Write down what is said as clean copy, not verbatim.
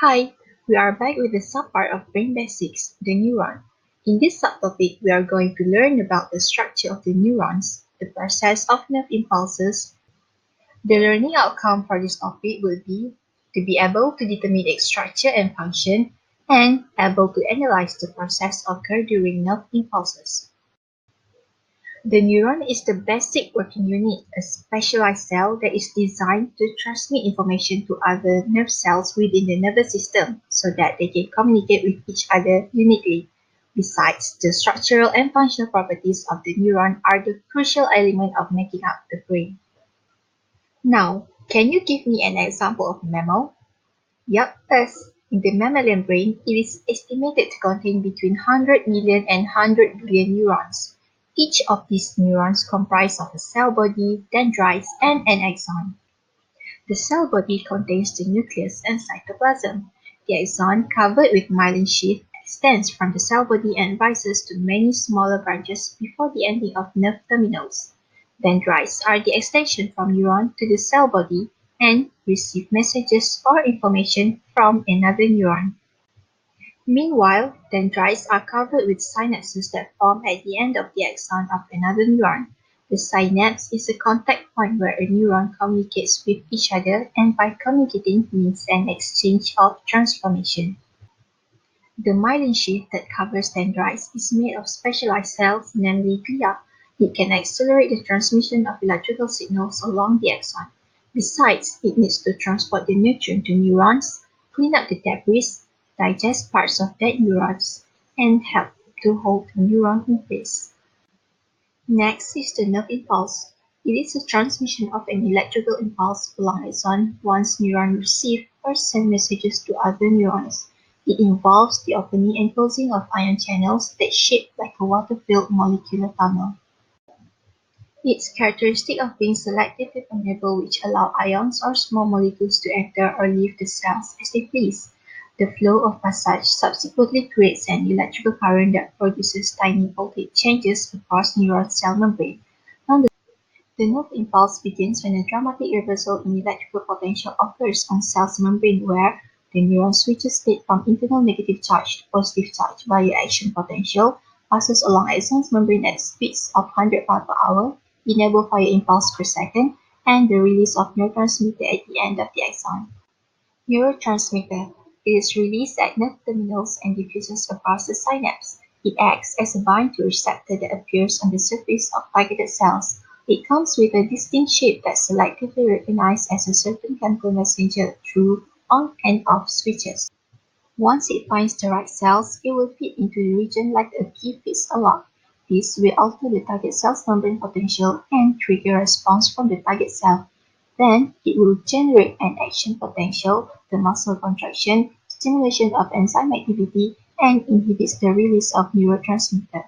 Hi, we are back with the subpart of Brain Basics, the neuron. In this subtopic, we are going to learn about the structure of the neurons, the process of nerve impulses. The learning outcome for this topic will be to be able to determine its structure and function, and able to analyze the process occurred during nerve impulses. The neuron is the basic working unit, a specialized cell that is designed to transmit information to other nerve cells within the nervous system so that they can communicate with each other uniquely. Besides, the structural and functional properties of the neuron are the crucial element of making up the brain. Now, can you give me an example of mammal? Yup, us. In the mammalian brain, it is estimated to contain between 100 million and 100 billion neurons. Each of these neurons comprise of a cell body, dendrites, and an axon. The cell body contains the nucleus and cytoplasm. The axon, covered with myelin sheath, extends from the cell body and rises to many smaller branches before the ending of nerve terminals. Dendrites are the extension from neuron to the cell body and receive messages or information from another neuron. Meanwhile, dendrites are covered with synapses that form at the end of the axon of another neuron. The synapse is a contact point where a neuron communicates with each other, and by communicating means an exchange of transformation. The myelin sheath that covers dendrites is made of specialized cells, namely glia. It can accelerate the transmission of electrical signals along the axon. Besides, it needs to transport the nutrient to neurons, clean up the debris, digest parts of dead neurons, and help to hold the neuron in place. Next is the nerve impulse. It is a transmission of an electrical impulse along axon once neurons receive or send messages to other neurons. It involves the opening and closing of ion channels that shape like a water-filled molecular tunnel. Its characteristic of being selective and permeable, which allow ions or small molecules to enter or leave the cells as they please. The flow of passage subsequently creates an electrical current that produces tiny voltage changes across neural cell membrane. The nerve impulse begins when a dramatic reversal in electrical potential occurs on cell's membrane where the neuron switches state from internal negative charge to positive charge via action potential, passes along axon's membrane at speeds of 100 pi per hour, enable fire impulse per second, and the release of neurotransmitter at the end of the axon. Neurotransmitter. It is released at nerve terminals and diffuses across the synapse. It acts as a bind to receptor that appears on the surface of targeted cells. It comes with a distinct shape that selectively recognizes as a certain chemical messenger through on and off switches. Once it finds the right cells, it will fit into the region like a key fits a lock. This will alter the target cell's membrane potential and trigger a response from the target cell. Then, it will generate an action potential, the muscle contraction, stimulation of enzyme activity, and inhibits the release of neurotransmitter.